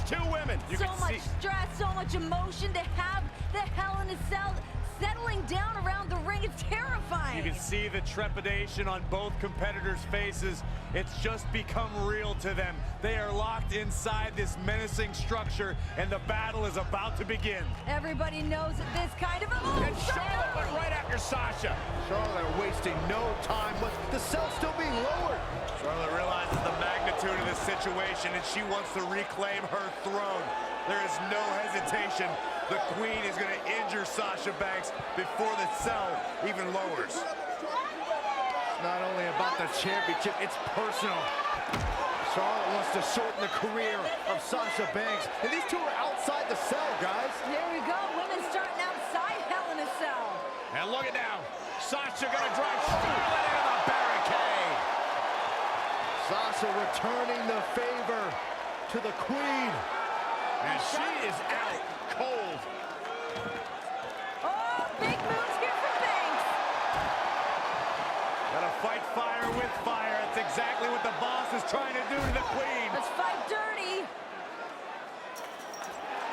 two women. So much stress, so much emotion to have the Hell in a Cell settling down around the ring. It's terrifying. You can see the trepidation on both competitors' faces. It's just become real to them. They are locked inside this menacing structure, and the battle is about to begin. Everybody knows that this kind of... And Charlotte went right after Sasha. Charlotte wasting no time, but the cell still being lowered. Charlotte realizes the magnitude of this situation, and she wants to reclaim her throne. There is no hesitation. The Queen is going to injure Sasha Banks before the cell even lowers. It's not only about the championship, it's personal. Charlotte wants to shorten the career of Sasha Banks, and these two are outside the cell, guys. There we go, women starting outside Hell in a Cell. And look at now, Sasha gonna drive Charlotte into the barricade. Sasha returning the favor to the Queen. And she is out cold. Oh, big moves here from Banks. Gotta fight fire with fire. That's exactly what the boss is trying to do to the Queen. Let's fight dirty.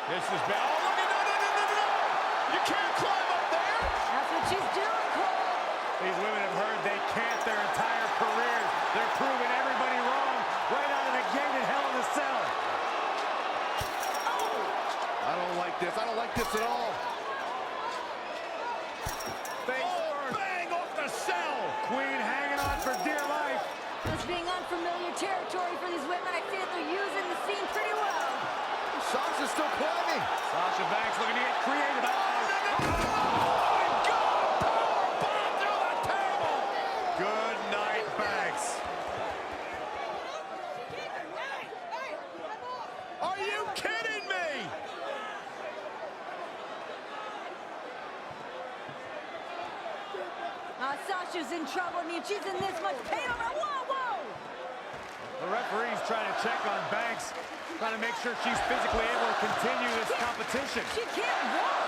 This is bad. Oh, look at no. You can't climb up there. That's what she's doing, Cole. These women have heard they can't their entire careers. They're proving everybody wrong right out of the gate in Hell in a Cell. I don't like this. I don't like this at all. Bang off the cell. Queen hanging on for dear life. This being unfamiliar territory for these women, I feel they're using the scene pretty well. Sasha's still climbing. Sasha Banks looking to get creative. Good night, Banks. Are you kidding me? Sasha's in trouble. I mean, she's in this much pain over. Whoa! The referee's trying to check on Banks, trying to make sure she's physically able to continue this competition. She can't walk.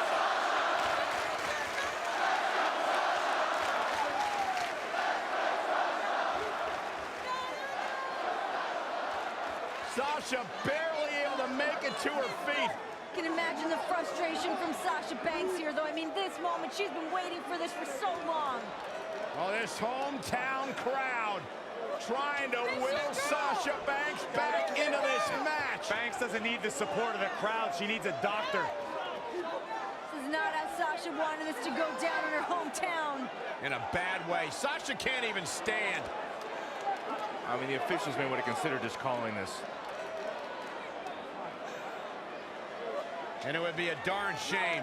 Sasha barely able to make it to her feet. I can imagine the frustration from Sasha Banks here, though. I mean, this moment, she's been waiting for this for so long. Oh, this hometown crowd trying to will Sasha Banks back into this match. Banks doesn't need the support of the crowd. She needs a doctor. This is not how Sasha wanted this to go down in her hometown. In a bad way. Sasha can't even stand. I mean, the officials may want to consider just calling this. And it would be a darn shame.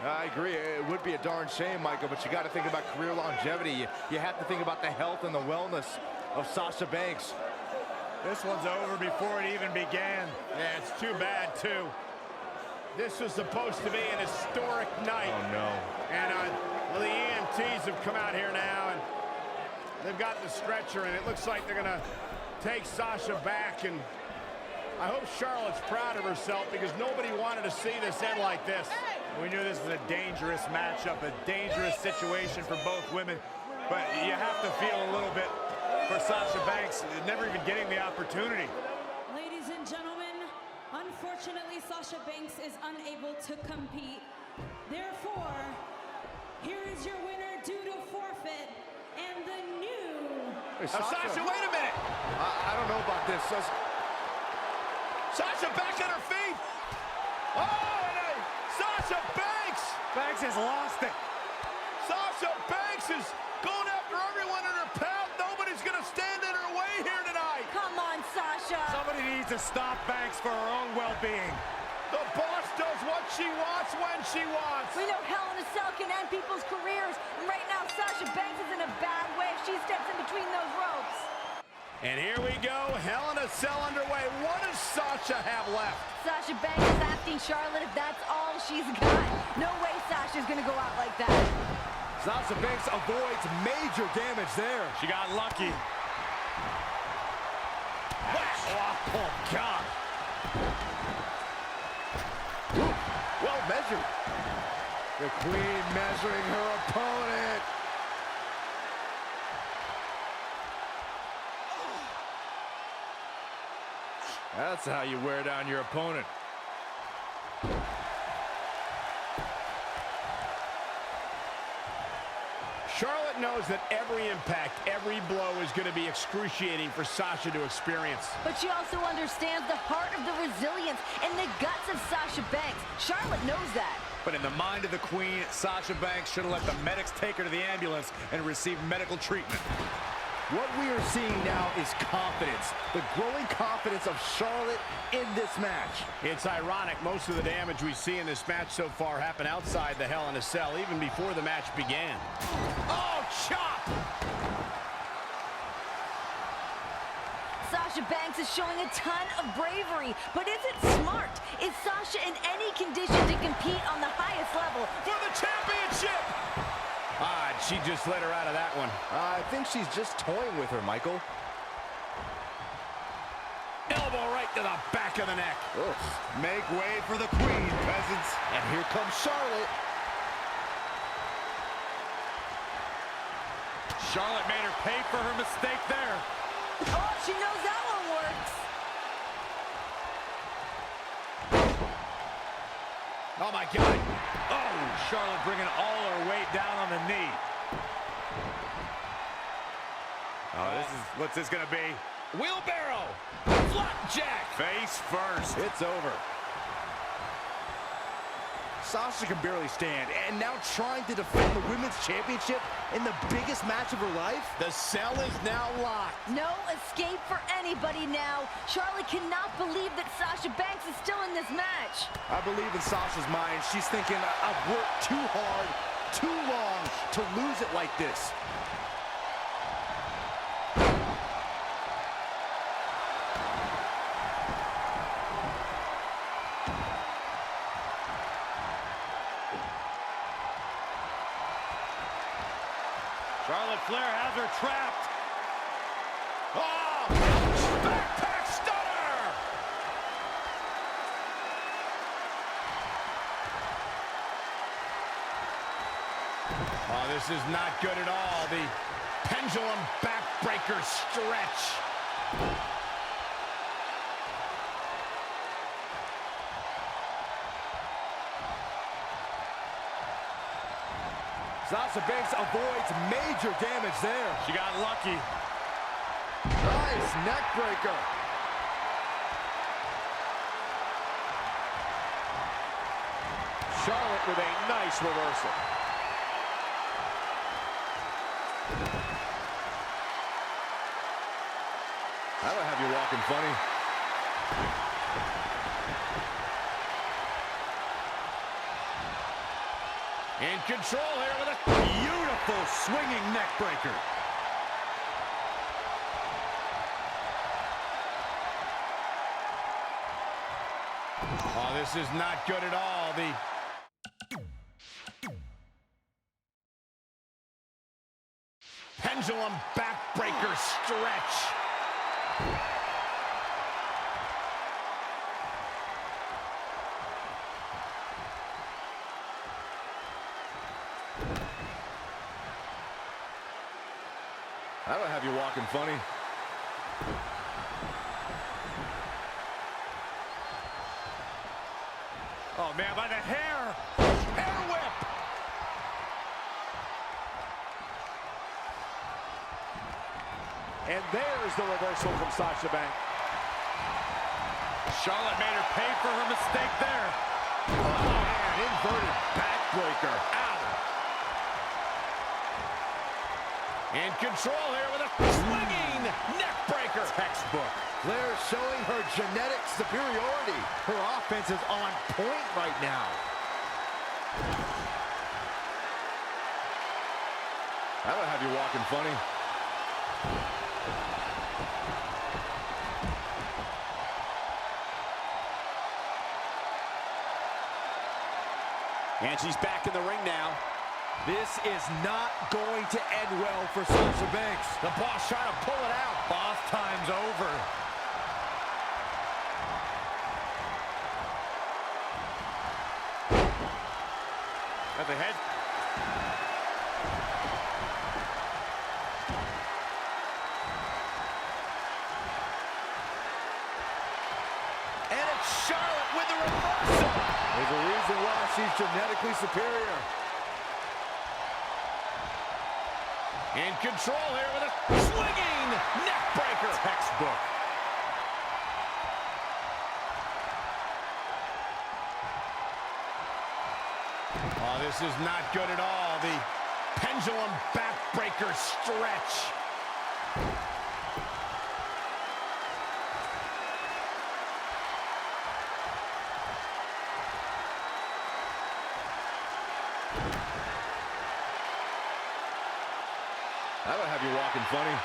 I agree. It would be a darn shame, Michael, but you got to think about career longevity. You have to think about the health and the wellness of Sasha Banks. This one's over before it even began. Yeah, it's too bad, too. This was supposed to be an historic night. Oh, no. And well, the EMTs have come out here now, and they've got the stretcher, and it looks like they're going to take Sasha back. And I hope Charlotte's proud of herself, because nobody wanted to see this end like this. We knew this was a dangerous matchup, a dangerous situation for both women, but you have to feel a little bit for Sasha Banks, never even getting the opportunity. Ladies and gentlemen, unfortunately, Sasha Banks is unable to compete. Therefore, here is your winner due to forfeit, and the new... Hey, Sasha, wait a minute! I don't know about this. Sasha back on her feet! Oh, Sasha Banks! Banks has lost it. Sasha Banks is going after everyone in her path. Nobody's going to stand in her way here tonight. Come on, Sasha. Somebody needs to stop Banks for her own well-being. The boss does what she wants when she wants. We know Hell in a Cell can end people's careers, and right now Sasha Banks is in a bad way if she steps in between those ropes. And here we go, Hell in a Cell underway. What does Sasha have left? Sasha Banks is asking Charlotte if that's all she's got. No way Sasha's gonna go out like that. Sasha Banks avoids major damage there. She got lucky. Oh, God. Well measured. The Queen measuring her opponent. That's how you wear down your opponent. Charlotte knows that every impact, every blow is going to be excruciating for Sasha to experience. But she also understands the heart of the resilience and the guts of Sasha Banks. Charlotte knows that. But in the mind of the Queen, Sasha Banks should have let the medics take her to the ambulance and receive medical treatment. What we are seeing now is confidence. The growing confidence of Charlotte in this match. It's ironic, most of the damage we see in this match so far happened outside the Hell in a Cell, even before the match began. Oh, chop! Sasha Banks is showing a ton of bravery, but is it smart? Is Sasha in any condition to compete on the highest level For the championship! She just let her out of that one. I think she's just toying with her, Michael. Elbow right to the back of the neck. Ugh. Make way for the Queen, peasants. And here comes Charlotte. Charlotte made her pay for her mistake there. Oh, she knows that one works. Oh, my God. Oh, Charlotte bringing all her weight down on the knee. Oh, what's this gonna be? Wheelbarrow. Flapjack. Face first. It's over. Sasha can barely stand, and now trying to defend the Women's Championship in the biggest match of her life? The cell is now locked. No escape for anybody now. Charlotte cannot believe that Sasha Banks is still in this match. I believe in Sasha's mind. She's thinking, I've worked too hard, too long to lose it like this. Charlotte Flair has her trapped. Oh! Backpack stunner! Oh, this is not good at all. The pendulum backbreaker stretch. Sasha Banks avoids major damage there. She got lucky. Nice neck breaker. Charlotte with a nice reversal. That'll have you walking funny. In control here with a Beautiful swinging neck breaker. Oh, this is not good at all. The pendulum backbreaker stretch. That'll have you walking funny. Oh, man, by the hair. Hair whip. And there's the reversal from Sasha Banks. Charlotte made her pay for her mistake there. Oh, man, inverted backbreaker. Ow. In control here with a swinging neck breaker. Textbook. Flair showing her genetic superiority. Her offense is on point right now. That'll have you walking funny. And she's back in the ring now. This is not going to end well for Sasha Banks. The boss trying to pull it out. Boss time's over. At the head. Charlotte with the reversal. There's a reason why she's genetically superior. In control here with a swinging neck breaker. Textbook. Oh, this is not good at all. The pendulum backbreaker stretch. That would have you walking funny.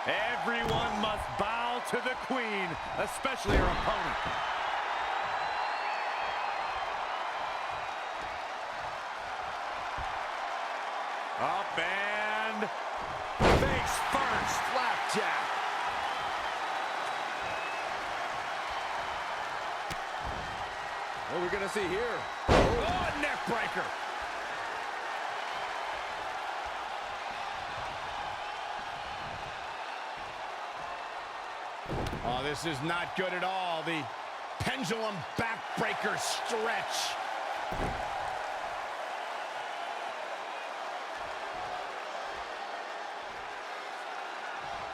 Everyone must bow to the queen, especially her opponent. Up and face first. Flapjack. What are we gonna see here? Oh, neck breaker. Oh, this is not good at all. The pendulum backbreaker stretch.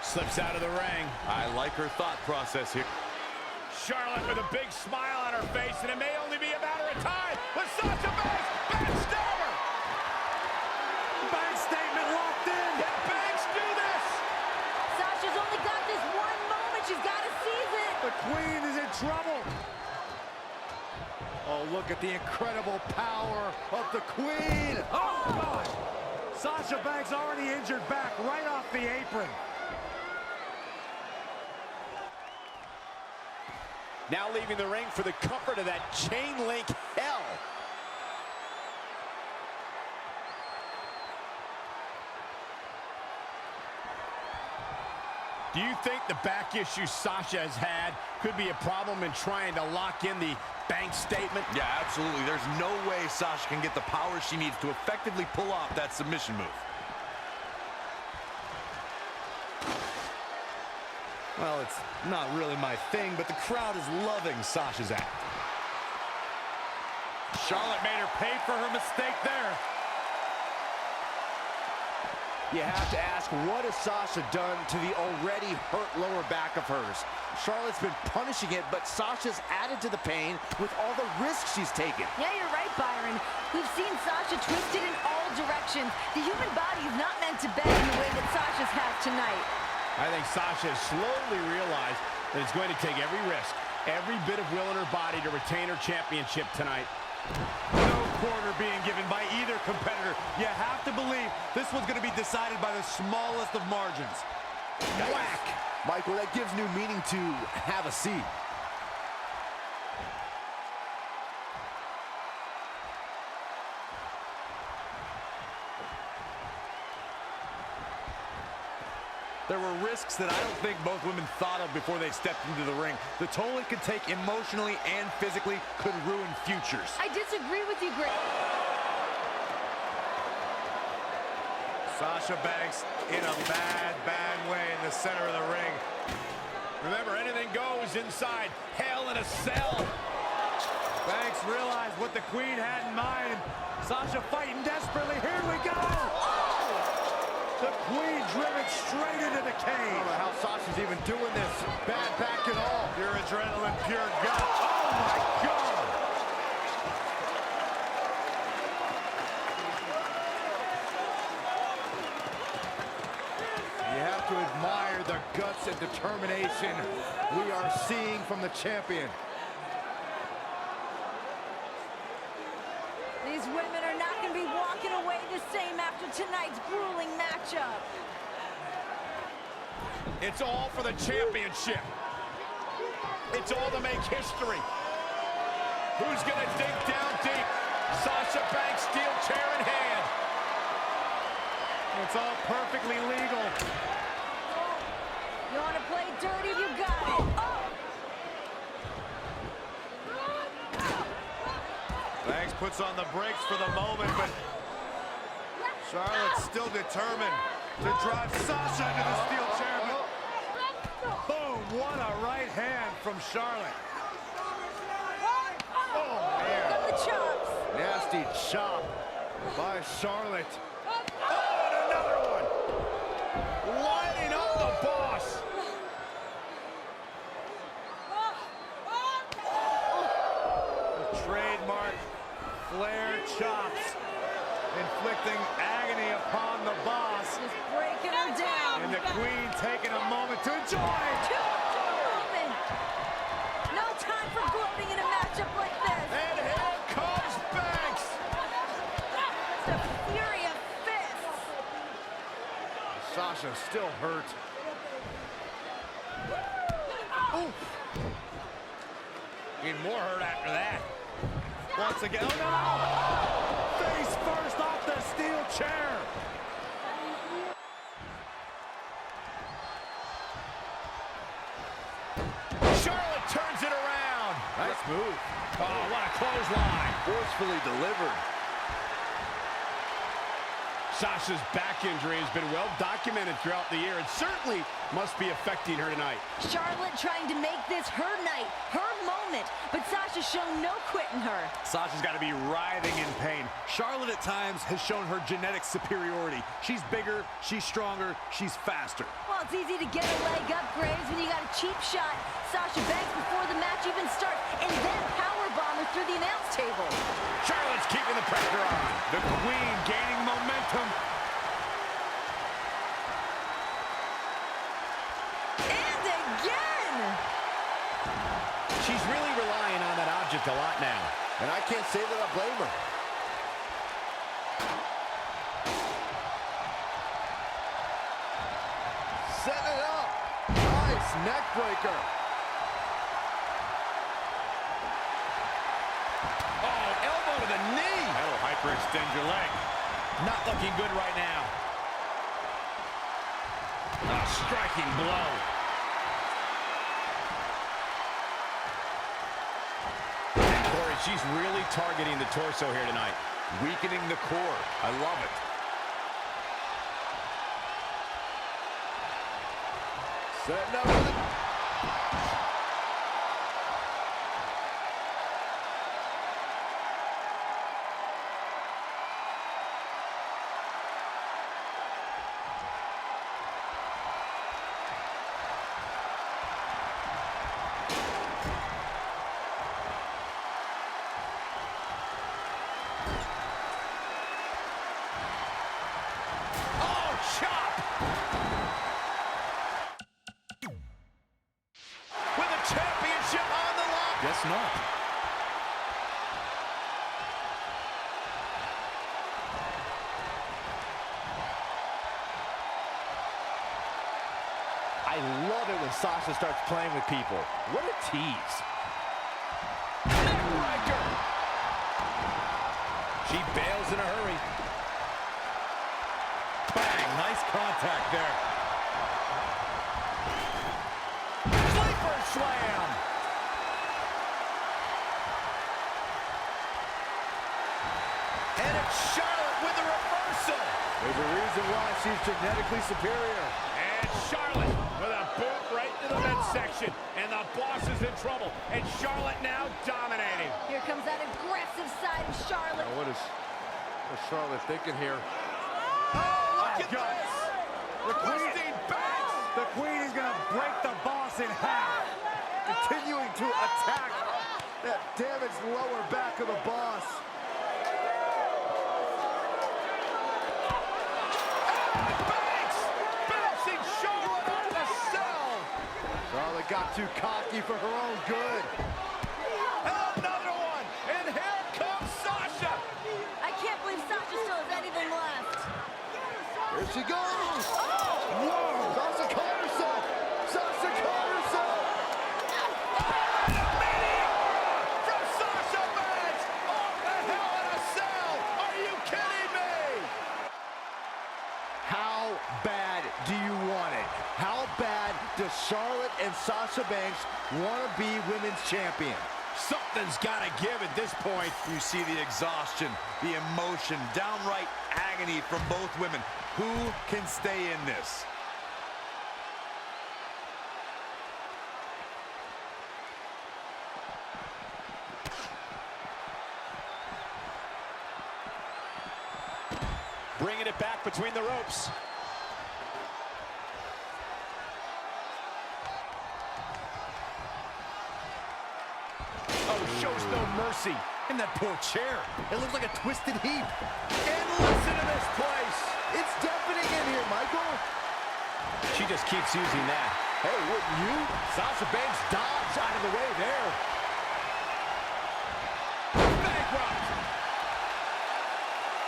Slips out of the ring. I like her thought process here. Charlotte with a big smile on her face, and it may only be a matter of time with Sasha Banks. Backstabber! Banks statement locked in. Can Banks do this? Sasha's only got this one moment. She's got to seize it. The queen is in trouble. Oh, look at the incredible power of the queen. Oh, God. Sasha Banks already injured back right off the apron. Now leaving the ring for the comfort of that chain link hell. Do you think the back issue Sasha has had could be a problem in trying to lock in the Banks statement? Yeah, absolutely. There's no way Sasha can get the power she needs to effectively pull off that submission move. Well, it's not really my thing, but the crowd is loving Sasha's act. Charlotte made her pay for her mistake there. You have to ask, what has Sasha done to the already hurt lower back of hers? Charlotte's been punishing it, but Sasha's added to the pain with all the risks she's taken. Yeah, you're right, Byron. We've seen Sasha twisted in all directions. The human body is not meant to bend in the way that Sasha's has tonight. I think Sasha has slowly realized that it's going to take every risk, every bit of will in her body to retain her championship tonight. No quarter being given by either competitor. You have to believe this one's going to be decided by the smallest of margins. Whack! Michael, that gives new meaning to have a seat. There were risks that I don't think both women thought of before they stepped into the ring. The toll it could take emotionally and physically could ruin futures. I disagree with you, Greg. Sasha Banks in a bad way in the center of the ring. Remember, anything goes inside Hell in a Cell. Banks realized what the queen had in mind. Sasha fighting desperately. Here we go! The queen driven straight into the I cage. don't know how Sasha's even doing this. Bad back and all. Pure adrenaline, pure gut. Oh my God! You have to admire the guts and determination we are seeing from the champion. These women are not going to be walking away the same after tonight's grueling matchup. It's all for the championship. It's all to make history. Who's going to dig down deep? Sasha Banks, steel chair in hand. It's all perfectly legal. You want to play dirty? You got it. Oh! Banks puts on the brakes for the moment, but Charlotte's still determined to drive Sasha into the steel chair, but boom, what a right hand from Charlotte. Oh, man. The chops. Nasty chop by Charlotte. Oh, and another one. Lighting up the boss. The trademark Flair chops, inflicting agony upon the boss. Just breaking her down. And the Queen taking a moment to enjoy. Moment. No time for gloating in a matchup like this. And here comes Banks. It's a fury of fists. Sasha still hurt. Oof. Getting more hurt after that. Once again, oh no! Face first off the steel chair. Charlotte turns it around. Nice move. Oh, what a clothesline. Forcefully delivered. Sasha's back injury has been well documented throughout the year and certainly must be affecting her tonight. Charlotte trying to make this her night, her moment, but Sasha's shown no quit in her. Sasha's got to be writhing in pain. Charlotte at times has shown her genetic superiority. She's bigger, she's stronger, she's faster. Well, it's easy to get a leg up, Graves, when you got a cheap shot. Sasha Banks before the match even starts, and then powerbomb her through the announce table. Charlotte's keeping the pressure on. The Queen gaining momentum. And again! She's really relying on that object a lot now. And I can't say that I blame her. Setting it up. Nice neck breaker. Oh, elbow to the knee. That'll hyperextend your leg. Not looking good right now. A striking blow. And Corey, she's really targeting the torso here tonight. Weakening the core. I love it. Setting up with it. Guess not. I love it when Sasha starts playing with people. What a tease. Neckbreaker. She bails in a hurry. Bang, nice contact there. Sleeper slam. And it's Charlotte with a reversal. There's a reason why she's genetically superior. And Charlotte with a boot right to the midsection. And the boss is in trouble. And Charlotte now dominating. Here comes that aggressive side of Charlotte. What is Charlotte thinking here? Oh, look at this. Requesting Banks. The Queen is going to break the boss in half. Continuing to attack that damaged lower back of the boss. Charlotte got too cocky for her own good. And another one. And here comes Sasha. I can't believe Sasha still has anything left. Here she goes. Oh! Whoa! Sasha caught herself. Sasha caught herself. And a meteor from Sasha Banks. Oh, the hell in a cell. Are you kidding me? How bad do you want it? How bad does Charlotte and Sasha Banks want to be women's champion? Something's got to give at this point. You see the exhaustion, the emotion, downright agony from both women. Who can stay in this? Bringing it back between the ropes. Oh, shows no mercy. In that poor chair. It looks like a twisted heap. And listen to this place. It's deafening in here, Michael. She just keeps using that. Hey, wouldn't you? Sasha Banks dodged out of the way there. Bankrupt.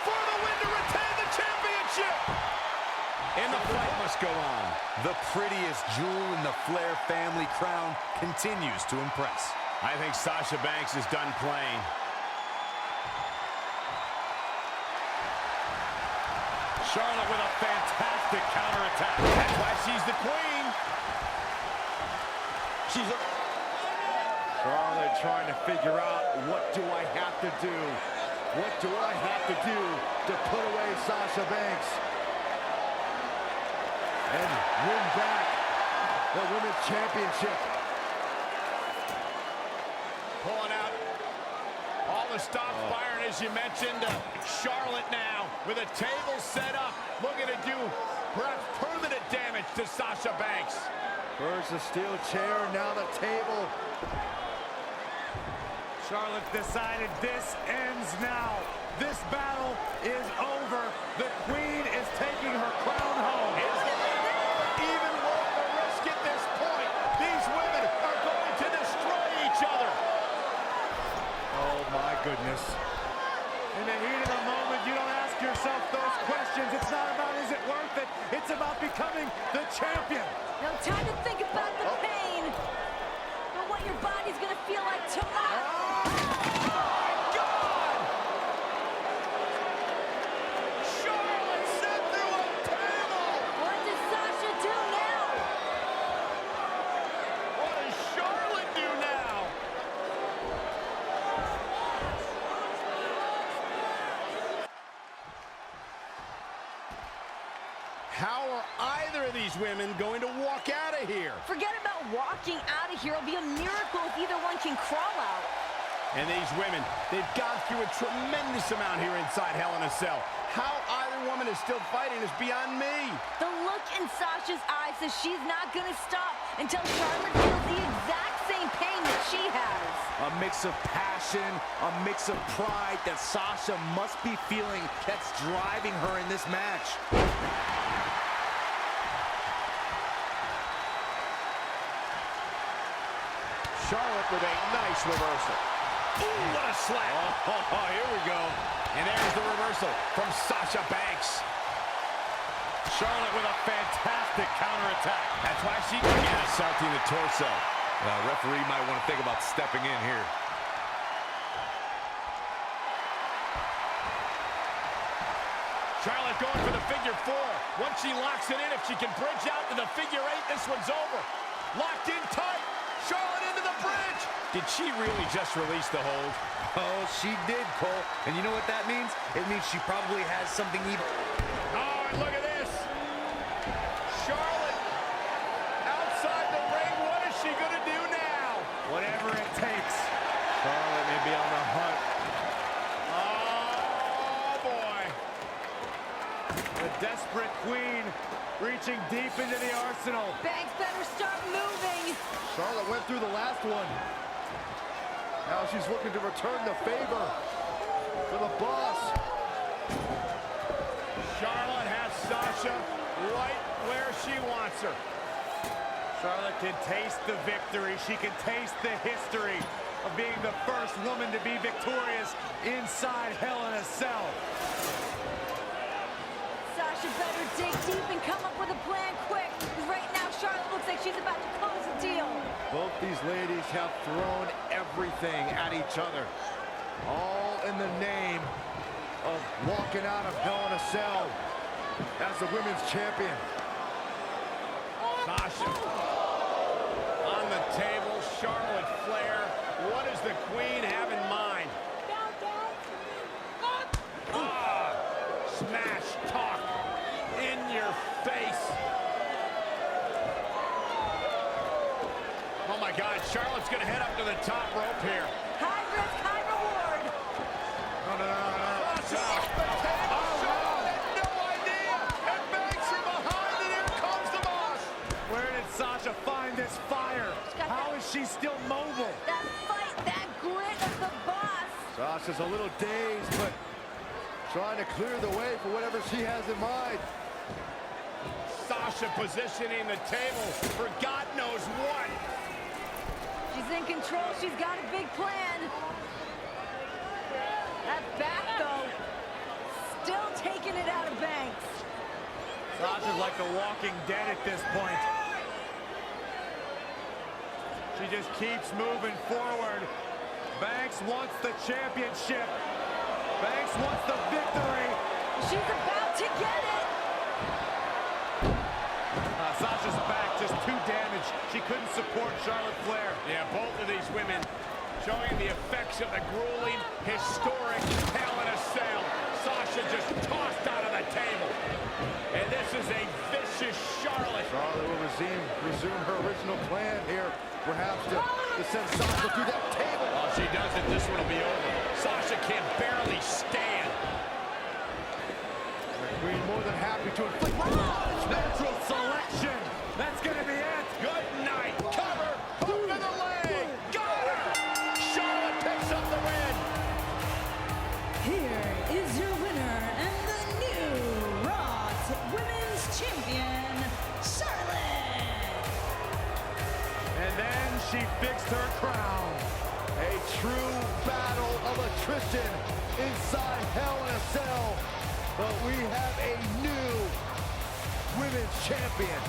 For the win to retain the championship. And the fight must go on. The prettiest jewel in the Flair family crown continues to impress. I think Sasha Banks is done playing. Charlotte with a fantastic counterattack. That's why she's the queen. Charlotte trying to figure out, what do I have to do? What do I have to do to put away Sasha Banks and win back the Women's Championship? Pulling out all the stops firing, as you mentioned. Charlotte now with a table set up, looking to do perhaps permanent damage to Sasha Banks. First the steel chair, now the table. Charlotte decided this ends now. This battle is over. The queen is taking her crown home. Is there even worth the risk at this point? These women are going to destroy each other. Oh my goodness. In the heat of the moment, you don't ask yourself those questions. It's not about is it worth it. It's about becoming the champion. No time to think about the pain, but what your body's gonna feel like tomorrow. How are either of these women going to walk out of here? Forget about walking out of here. It'll be a miracle if either one can crawl out. And these women, they've gone through a tremendous amount here inside Hell in a Cell. How either woman is still fighting is beyond me. The look in Sasha's eyes says she's not gonna stop until Charlotte feels the exact same pain that she has. A mix of passion, a mix of pride that Sasha must be feeling that's driving her in this match. Charlotte with a nice reversal. Ooh, what a slap. Oh, here we go. And there's the reversal from Sasha Banks. Charlotte with a fantastic counterattack. That's why she began assaulting the torso. Referee might want to think about stepping in here. Charlotte going for the figure four. Once she locks it in, if she can bridge out to the figure eight, this one's over. Locked in tight. Charlotte into the bridge. Did she really just release the hold? Oh, she did, Cole. And you know what that means? It means she probably has something even. Oh, and look at this. Charlotte outside the ring. What is she going to do now? Whatever it takes. Charlotte may be on the hunt. Oh, boy. The desperate queen reaching deep into the arsenal. Banks better start moving. Charlotte went through the last one. Now she's looking to return the favor for the boss. Charlotte has Sasha right where she wants her. Charlotte can taste the victory. She can taste the history of being the first woman to be victorious inside Hell in a Cell. Sasha better dig deep and come up with a plan quick. 'Cause right now, Charlotte looks like she's about to close the deal. Both these ladies have thrown everything at each other. All in the name of walking out of Hell in a Cell as the women's champion. Sasha on the table. Charlotte Flair What does the Queen have in mind? Ah, smash talk in your face. Oh my God, Charlotte's gonna head up to the top rope here. High risk, high reward. Sasha off the table. Charlotte had no idea. And Banks from behind, and here comes the boss. Where did Sasha find this fire? How is she still mobile? That fight, that grit of the boss. Sasha's a little dazed, but trying to clear the way for whatever she has in mind. Sasha positioning the table for God knows what. She's in control. She's got a big plan. That back, though, still taking it out of Banks. Sasha's like the walking dead at this point. She just keeps moving forward. Banks wants the championship. Banks wants the victory. She's about to get it. Sasha's back just too damaged. She couldn't support Charlotte Flair. Yeah, both of these women showing the effects of the grueling, historic Hell in a Cell. Sasha just tossed out of the table. And this is a vicious Charlotte. Charlotte will resume her original plan here, perhaps to send Sasha through that table. Oh, she does it, this one will be over. Sasha can barely stand. The Queen more than happy to inflict Natural selection. That's gonna be it. Good night. Cover. Hook to the leg. Got her. Charlotte picks up the win. Here is your winner and the new Raw Women's Champion, Charlotte. And then she fixed her crown. a true battle of attrition inside Hell in a Cell. But we have a new women's champion.